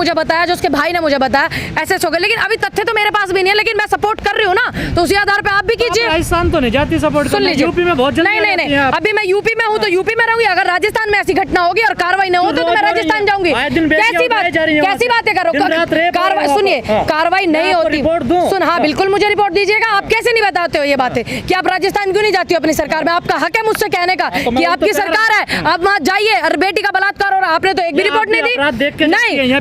मुझे बताया, जो उसके भाई ने मुझे बताया, ऐसे हो गए। लेकिन अभी तथ्य तो मेरे पास भी नहीं है, लेकिन मैं सपोर्ट कर रही हूँ ना, तो उसी आधार पे आप भी कीजिए। राजस्थान तो नहीं जाती सपोर्ट, सुन लीजिए, यूपी में बहुत नहीं, अभी मैं यूपी में हूँ तो यूपी में रहूंगी। अगर राजस्थान में ऐसी घटना होगी और कार्रवाई न हो तो मैं राजस्थान जाऊंगी। कैसी बातें करो, कार्रवाई सुनिए, कार्रवाई नहीं होती। सुन, हाँ बिल्कुल मुझे रिपोर्ट दीजिएगा। आप कैसे नहीं बताते हो ये बातें कि आप राजस्थान क्यों नहीं जाती हो अपनी सरकार में? आपका हक है मुझसे कहने का कि आपकी सरकार है, आप वहाँ जाइए। और बेटी का बलात्कार हो रहा, आपने तो एक भी रिपोर्ट नहीं दी। नहीं,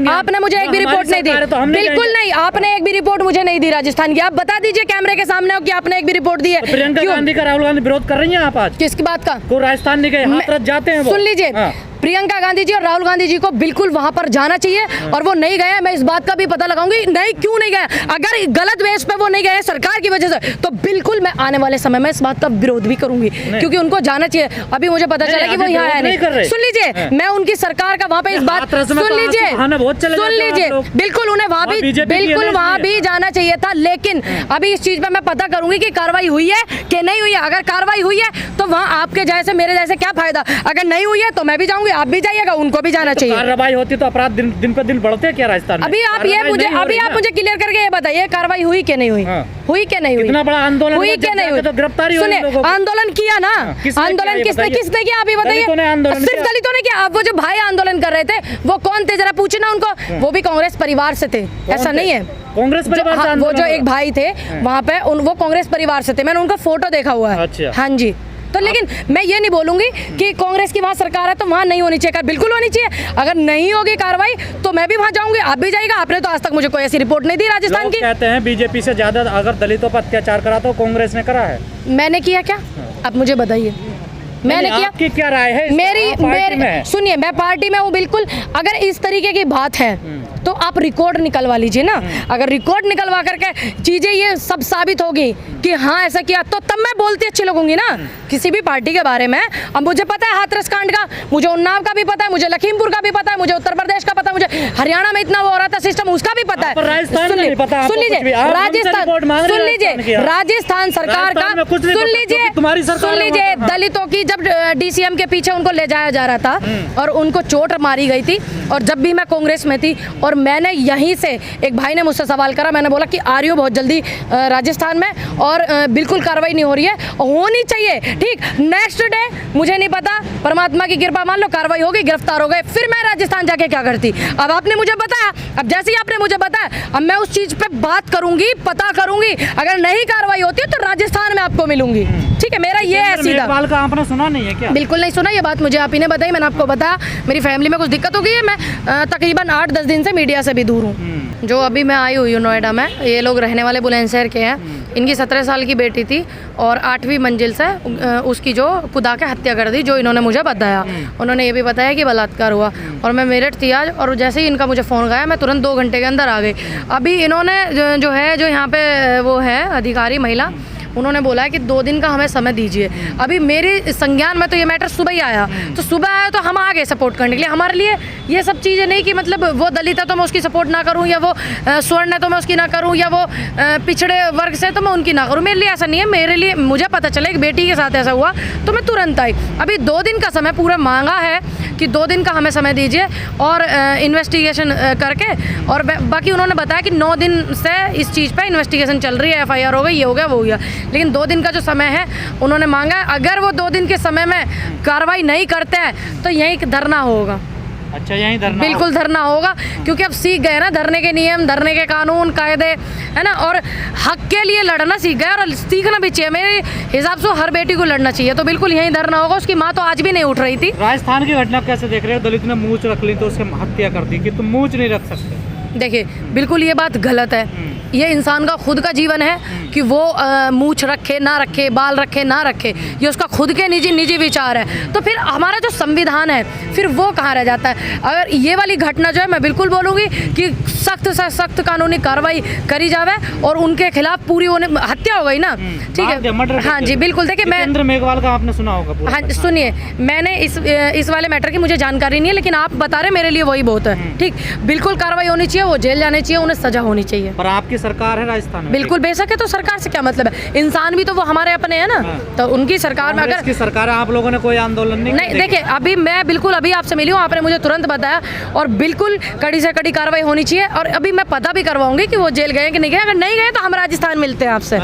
आपने मुझे एक भी रिपोर्ट नहीं दी, बिल्कुल नहीं, आपने एक भी रिपोर्ट मुझे नहीं दी राजस्थान की। आप बता दीजिए कैमरे के सामने हो कि आपने एक भी रिपोर्ट दी है। प्रियंका गांधी का राहुल गांधी विरोध कर रही हैं आप आज? किसकी बात का? को राजस्थान नहीं गए, हाथरस जाते हैं वो। सुन लीजिए, प्रियंका गांधी जी और राहुल गांधी जी को बिल्कुल वहां पर जाना चाहिए, और वो नहीं गए। मैं इस बात का भी पता लगाऊंगी नहीं क्यों नहीं गए। अगर गलत बेस पे वो नहीं गए सरकार की वजह से, तो बिल्कुल मैं आने वाले समय में इस बात का विरोध भी करूंगी, क्योंकि उनको जाना चाहिए। अभी मुझे पता चला कि वो यहाँ आए नहीं। सुन लीजिए, मैं उनकी सरकार का वहाँ पे इस बात सुन लीजिए, बिल्कुल उन्हें वहाँ भी बिल्कुल वहाँ भी जाना चाहिए था। लेकिन अभी इस चीज पे मैं पता करूंगी कि कार्रवाई हुई है कि नहीं हुई है। अगर कार्रवाई हुई है तो वहाँ आपके जैसे मेरे जैसे क्या फायदा? अगर नहीं हुई है तो मैं भी जाऊंगी, आप भी जाइएगा, उनको भी जाना चाहिए। कार्रवाई होती तो अपराध दिन पे दिन बढ़ते क्या राजस्थान में? अभी आप मुझे क्लियर करके ये बताइए, कार्रवाई हुई कि नहीं हुई? हुई कि नहीं हुई? इतना बड़ा आंदोलन हुई कि नहीं हुई? तो गिरफ्तारी सुनिए, आंदोलन किया ना, आंदोलन किसने किया अभी बताइए? सिर्फ दलितों ने किया। अब वो जो भाई आंदोलन कर रहे थे वो कौन थे, जरा पूछे ना उनको। वो भी कांग्रेस परिवार से थे, ऐसा नहीं है? कांग्रेस परिवार से वो जो एक भाई थे वहाँ पे, वो कांग्रेस परिवार से थे। मैंने उनका फोटो देखा हुआ है। हाँ जी। तो लेकिन मैं ये नहीं बोलूंगी कि कांग्रेस की वहाँ सरकार है तो वहाँ नहीं होनी चाहिए, बिल्कुल होनी चाहिए। अगर नहीं होगी कार्रवाई तो मैं भी वहाँ जाऊंगी, आप भी जाइएगा। आपने तो आज तक मुझे कोई ऐसी रिपोर्ट नहीं दी राजस्थान की। कहते हैं बीजेपी से ज्यादा अगर दलितों पर अत्याचार करा तो कांग्रेस ने करा है। मैंने किया क्या? आप मुझे बताइए, मैंने किया? आपकी क्या राय है? मेरी सुनिए, मैं पार्टी में हूँ बिल्कुल। अगर इस तरीके की बात है तो आप रिकॉर्ड निकलवा लीजिए ना। अगर रिकॉर्ड निकलवा करके चीजें ये सब साबित होगी कि हाँ ऐसा किया, तो तब मैं बोलती अच्छी लगूंगी ना किसी भी पार्टी के बारे में। अब मुझे पता है हाथरस कांड का, मुझे उन्नाव का भी पता है, मुझे लखीमपुर का भी पता है, मुझे उत्तर प्रदेश का पता है, मुझे हरियाणा में इतना वो हो रहा था सिस्टम उसका भी पता है। सुन लीजिए, राजस्थान सरकार का सुन लीजिए, दलितों की जब DCM के पीछे उनको ले जाया जा रहा था और उनको चोट मारी गई थी, और जब भी मैं कांग्रेस में थी और मैंने यहीं से, एक भाई ने मुझसे सवाल करा, मैंने बोला कि आ रही हूँ बहुत जल्दी राजस्थान में, और बिल्कुल कार्रवाई नहीं हो रही है, होनी चाहिए। ठीक, नेक्स्ट डे मुझे नहीं पता, परमात्मा की कृपा मान लो कार्रवाई हो गई, गिरफ्तार हो गए। फिर मैं राजस्थान जाके क्या करती? अब आपने मुझे बताया, अब जैसे ही आपने मुझे बताया, अब मैं उस चीज पे बात करूंगी, पता करूंगी। अगर नहीं कार्रवाई होती है तो राजस्थान में आपको मिलूंगी। ठीक है, मेरा ये है सीधा। का आपने सुना नहीं है क्या? बिल्कुल नहीं सुना, ये बात मुझे आप ही ने बताई। मैंने आपको बताया मेरी फैमिली में कुछ दिक्कत हो गई है, मैं तकरीबन 8-10 दिन से मीडिया से भी दूर हूँ। जो अभी मैं आई हुई हूँ नोएडा में, ये लोग रहने वाले बुलंदशहर के हैं। इनकी 17 साल की बेटी थी और 8वीं मंजिल से उसकी जो कुदा के हत्या कर दी, जो इन्होंने मुझे बताया। उन्होंने ये भी बताया कि बलात्कार हुआ, और मैं मेरठ थी आज, और जैसे ही इनका मुझे फ़ोन गया मैं तुरंत 2 घंटे के अंदर आ गई। अभी इन्होंने जो यहाँ पे वो है अधिकारी महिला, उन्होंने बोला है कि 2 दिन का हमें समय दीजिए। अभी मेरे संज्ञान में तो ये मैटर सुबह ही आया, तो सुबह आया तो हम आ गए सपोर्ट करने के लिए। हमारे लिए ये सब चीज़ें नहीं कि मतलब वो दलित है तो मैं उसकी सपोर्ट ना करूं, या वो स्वर्ण है तो मैं उसकी ना करूं, या वो पिछड़े वर्ग से तो मैं उनकी ना करूं। मेरे लिए ऐसा नहीं है। मेरे लिए मुझे पता चला कि बेटी के साथ ऐसा हुआ तो मैं तुरंत आई। अभी 2 दिन का समय पूरा मांगा है कि 2 दिन का हमें समय दीजिए और इन्वेस्टिगेशन करके, और बाकी उन्होंने बताया कि 9 दिन से इस चीज़ पर इन्वेस्टिगेशन चल रही है, FIR हो गई, ये हो गया, वो हो गया। लेकिन 2 दिन का जो समय है उन्होंने मांगा है। अगर वो 2 दिन के समय में कार्रवाई नहीं करते हैं तो यहीं धरना होगा। अच्छा, यहीं धरना? बिल्कुल धरना होगा, क्योंकि अब सीख गए ना धरने के नियम, धरने के कानून कायदे, है ना, और हक के लिए लड़ना सीख गए, और सीखना भी चाहिए। मेरे हिसाब से हर बेटी को लड़ना चाहिए। तो बिल्कुल यहीं धरना होगा। उसकी माँ तो आज भी नहीं उठ रही थी। राजस्थान की घटना कैसे देख रहे हो? दलित ने मूंछ रख ली तो उसकी हत्या कर दी कि तुम मूंछ नहीं रख सकते। देखिए, बिल्कुल ये बात गलत है। ये इंसान का खुद का जीवन है कि वो मूछ रखे ना रखे, बाल रखे ना रखे, ये उसका खुद के निजी विचार है। तो फिर हमारा जो संविधान है फिर वो कहाँ रह जाता है? अगर ये वाली घटना जो है, मैं बिल्कुल बोलूँगी कि सख्त से सख्त कानूनी कार्रवाई करी जावे, और उनके खिलाफ पूरी हत्या हो गई ना, ठीक है। हाँ जी, बिल्कुल। देखिए, मैं मेघवाल का आपने सुना होगा। हाँ, सुनिए, मैंने इस वाले मैटर की मुझे जानकारी नहीं है, लेकिन आप बता रहे मेरे लिए वही बहुत है। ठीक, बिल्कुल कार्रवाई होनी चाहिए, वो जेल जाने चाहिए, उन्हें सजा होनी चाहिए। पर आपकी सरकार है राजस्थान में? बिल्कुल बेशक है, तो सरकार से क्या मतलब है, इंसान भी तो वो हमारे अपने हैं ना। तो उनकी सरकार में कांग्रेस अगर की सरकार है, आप लोगों ने कोई आंदोलन नहीं देखिए अभी मैं बिल्कुल अभी आपसे मिली हूँ, आपने मुझे तुरंत बताया और बिल्कुल कड़ी से कड़ी कार्रवाई होनी चाहिए। और अभी मैं पता भी करवाऊंगी कि वो जेल गए कि नहीं गए, अगर नहीं गए तो हम राजस्थान मिलते हैं आपसे।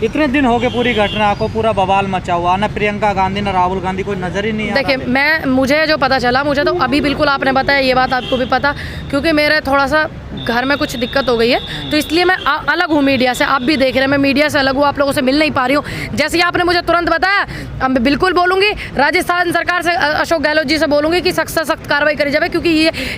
इतने दिन हो गए पूरी घटना को, पूरा बवाल मचा हुआ, ना प्रियंका गांधी ना राहुल गांधी, कोई नजर ही नहीं आ देखिए रहा। मुझे जो पता चला, मुझे तो अभी बिल्कुल आपने बताया ये बात आपको भी पता, क्योंकि मेरे थोड़ा सा घर में कुछ दिक्कत हो गई है, तो इसलिए मैं अलग हूँ मीडिया से। आप भी देख रहे हैं मैं मीडिया से अलग हूँ, आप लोगों से मिल नहीं पा रही हूँ। जैसे ही आपने मुझे तुरंत बताया, अब मैं बिल्कुल बोलूँगी राजस्थान सरकार से, अशोक गहलोत जी से बोलूँगी कि सख्त से सख्त कार्रवाई करी जाए, क्योंकि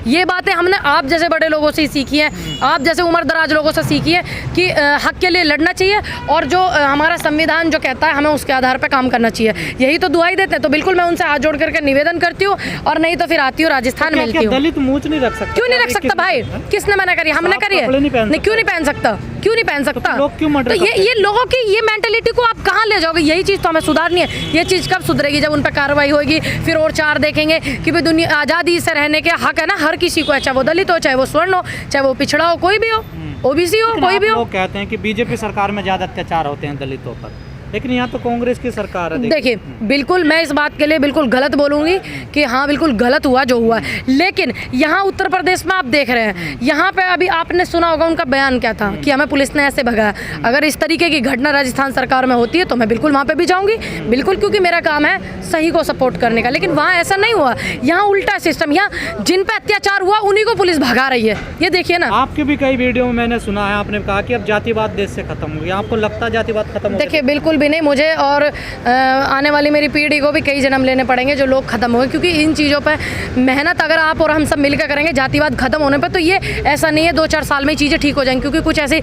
ये बातें हमने आप जैसे बड़े लोगों से ही सीखी हैं, आप जैसे उम्र दराज लोगों से सीखी है कि हक के लिए लड़ना चाहिए और जो हमारा संविधान जो कहता है हमें उसके आधार पर काम करना चाहिए, यही तो दुआई देते हैं। तो बिल्कुल मैं उनसे हाथ जोड़ करके निवेदन करती हूँ, और नहीं तो फिर आती हूँ राजस्थान मिलती हूँ। दलित मूंछ नहीं रख सकता? क्यों नहीं रख सकता भाई, किसने मना करी, हमने करी है? नहीं क्यों नहीं पहन सकता, क्यों नहीं पहन सकता? लोग क्यों मर्डर तो ये लोगों की ये मेंटेलिटी को आप कहाँ ले जाओगे? यही चीज़ तो हमें सुधारनी है। ये चीज़ कब सुधरेगी? जब उन पर कार्रवाई होगी, फिर और चार देखेंगे कि भाई दुनिया आज़ादी से रहने के हक है ना हर किसी को, चाहे वो दलित हो, चाहे वो स्वर्ण हो, चाहे वो पिछड़ा हो, कोई भी हो, ओबीसी हो, कोई भी हो। लोग कहते हैं कि बीजेपी सरकार में ज्यादा अत्याचार होते हैं दलितों पर, लेकिन यहाँ तो कांग्रेस की सरकार है। देखिए बिल्कुल मैं इस बात के लिए बिल्कुल गलत बोलूँगी कि हाँ बिल्कुल गलत हुआ जो हुआ है, लेकिन यहाँ उत्तर प्रदेश में आप देख रहे हैं, यहाँ पे अभी आपने सुना होगा उनका बयान क्या था कि हमें पुलिस ने ऐसे भगाया। अगर इस तरीके की घटना राजस्थान सरकार में होती है तो मैं बिल्कुल वहाँ पे भी जाऊँगी, बिल्कुल, क्योंकि मेरा काम है सही को सपोर्ट करने का। लेकिन वहाँ ऐसा नहीं हुआ, यहाँ उल्टा सिस्टम, यहाँ जिन पे अत्याचार हुआ उन्हीं को पुलिस भगा रही है। ये देखिए ना, आपके भी कई वीडियो में मैंने सुना है, आपने कहा कि अब जातिवाद देश से खत्म हो गया, आपको लगता है जातिवाद खत्म हो गया? देखिए बिल्कुल भी नहीं, मुझे और आने वाली मेरी पीढ़ी को भी कई जन्म लेने पड़ेंगे जो लोग खत्म हो गए, क्योंकि इन चीज़ों पे मेहनत अगर आप और हम सब मिलकर करेंगे जातिवाद खत्म होने पे, तो ये ऐसा नहीं है 2-4 साल में ही चीज़ें ठीक हो जाएंगी, क्योंकि कुछ ऐसे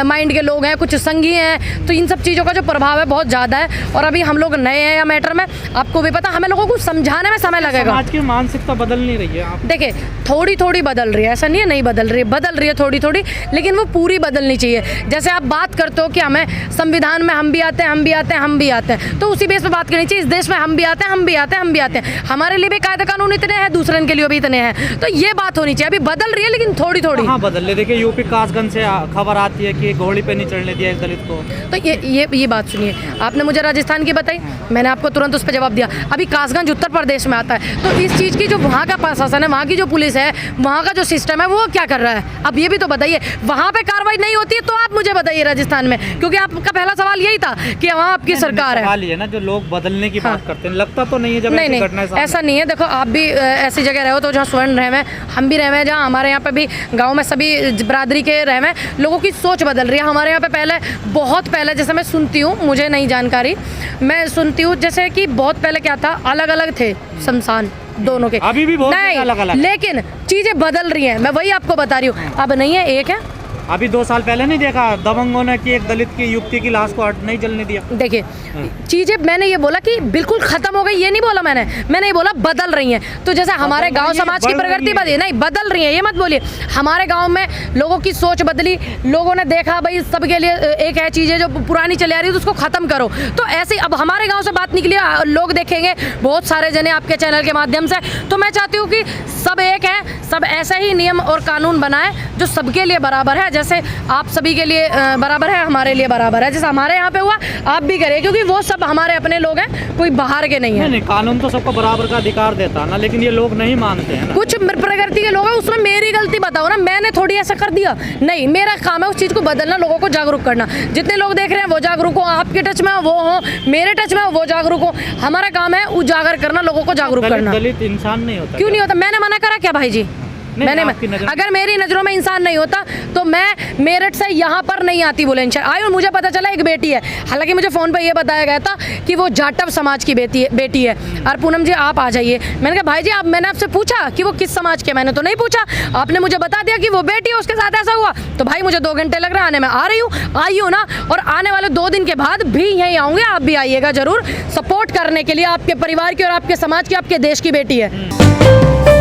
माइंड के लोग हैं, कुछ संघी हैं, तो इन सब चीज़ों का जो प्रभाव है बहुत ज़्यादा है। और अभी हम लोग नए हैं या मैटर में, आपको भी पता, हमें लोगों को समझाने में समय लगेगा। समाज की मानसिकता बदल नहीं रही है? आप देखिए थोड़ी थोड़ी बदल रही है, ऐसा नहीं है नहीं बदल रही है थोड़ी थोड़ी, लेकिन वो पूरी बदलनी चाहिए। जैसे आप बात करते हो कि हमें संविधान में हम भी आते हैं, तो उसी बेस पे बात करनी चाहिए। इस देश में हम भी आते हैं, हमारे लिए भी कायदे कानून इतने हैं, दूसरे के लिए भी इतने हैं, तो ये बात होनी चाहिए। अभी बदल रही है लेकिन थोड़ी थोड़ी। हाँ बदल रही है। देखिए यूपी कासगंज से खबर आती है कि घोड़ी पे नहीं चढ़ने दिया एक दलित को। तो ये बात सुनिए, आपने मुझे राजस्थान की बताई, मैंने आपको तुरंत उस पर जवाब दिया। अभी कासगंज उत्तर प्रदेश में आता है, तो इस चीज़ की जो वहाँ का प्रशासन है, वहाँ की जो पुलिस है, वहाँ का जो सिस्टम है, वो क्या कर रहा है? अब ये भी तो बताइए, वहाँ पे कार्रवाई नहीं होती है तो आप मुझे बताइए राजस्थान में, क्योंकि आपका पहला सवाल यही था कि वहाँ आपकी सरकार है। सवाल ये ना, जो लोग बदलने की बात करते हैं, लगता तो नहीं है जब नहीं ऐसा नहीं है। देखो आप भी ऐसी जगह रहे हो तो जहाँ स्वर्ण रहे हैं, हम भी रहे हैं, जहाँ हमारे यहाँ पे भी गांव में सभी बरादरी के रहे हैं, लोगों की सोच बदल रही है। हमारे यहाँ पे पहले, बहुत पहले, जैसे मैं सुनती हूँ, मुझे नहीं जानकारी, मैं सुनती हूँ जैसे कि बहुत पहले क्या था, अलग अलग थे शमशान दोनों के, अभी भी बहुत अलग अलग, लेकिन चीज़ें बदल रही हैं। मैं वही आपको बता रही हूँ, अब नहीं है, एक है। अभी 2 साल पहले नहीं देखा दबंगों ने कि एक दलित की युवती की लाश को हट नहीं जलने दिया? देखिए चीज़ें, मैंने ये बोला कि बिल्कुल खत्म हो गई, ये नहीं बोला मैंने ये बोला बदल रही हैं। तो जैसे हमारे गांव समाज की प्रगति बदल रही है, ये मत बोलिए। हमारे गांव में लोगों की सोच बदली, लोगों ने देखा भाई सबके लिए एक है चीज़ें जो पुरानी चली आ रही है तो उसको ख़त्म करो। तो ऐसे अब हमारे गाँव से बात निकली, लोग देखेंगे बहुत सारे जने आपके चैनल के माध्यम से, तो मैं चाहती हूँ कि सब एक है, सब ऐसे ही नियम और कानून बनाए जो सबके लिए बराबर है। जैसे आप सभी के लिए बराबर है, हमारे लिए बराबर है, जैसे हमारे यहाँ पे हुआ आप भी करें, क्योंकि वो सब हमारे अपने लोग हैं, कोई बाहर के नहीं है। नहीं, कानून तो सबको बराबर का अधिकार देता है ना, लेकिन ये लोग नहीं मानते हैं ना। कुछ प्रगति के लोग हैं, उसमें मेरी गलती बताओ ना, मैंने थोड़ी ऐसा कर दिया, नहीं, मेरा काम है उस चीज़ को बदलना, लोगों को जागरूक करना। जितने लोग देख रहे हैं वो जागरूक हो, आपके टच में वो हो, मेरे टच में वो जागरूक हो। हमारा काम है उजागर करना, लोगों को जागरूक करना। दलित इंसान नहीं होता? क्यों नहीं होता? मैंने मना करा क्या भाई जी? अगर मेरी नज़रों में इंसान नहीं होता तो मैं मेरठ से यहाँ पर नहीं आती बुलंदशहर आई, और मुझे पता चला एक बेटी है। हालांकि मुझे फ़ोन पर यह बताया गया था कि वो जाटव समाज की बेटी है, और पूनम जी आप आ जाइए। मैंने कहा भाई जी आप, मैंने आपसे पूछा कि वो किस समाज के, मैंने तो नहीं पूछा, आपने मुझे बता दिया कि वो बेटी है, उसके साथ ऐसा हुआ। तो भाई मुझे 2 घंटे लग रहे हैं आने में, आ रही हूँ, आई हूँ ना, और आने वाले 2 दिन के बाद भी यहीं आऊँगे, आप भी आइएगा ज़रूर सपोर्ट करने के लिए, आपके परिवार की और आपके समाज की, आपके देश की बेटी है।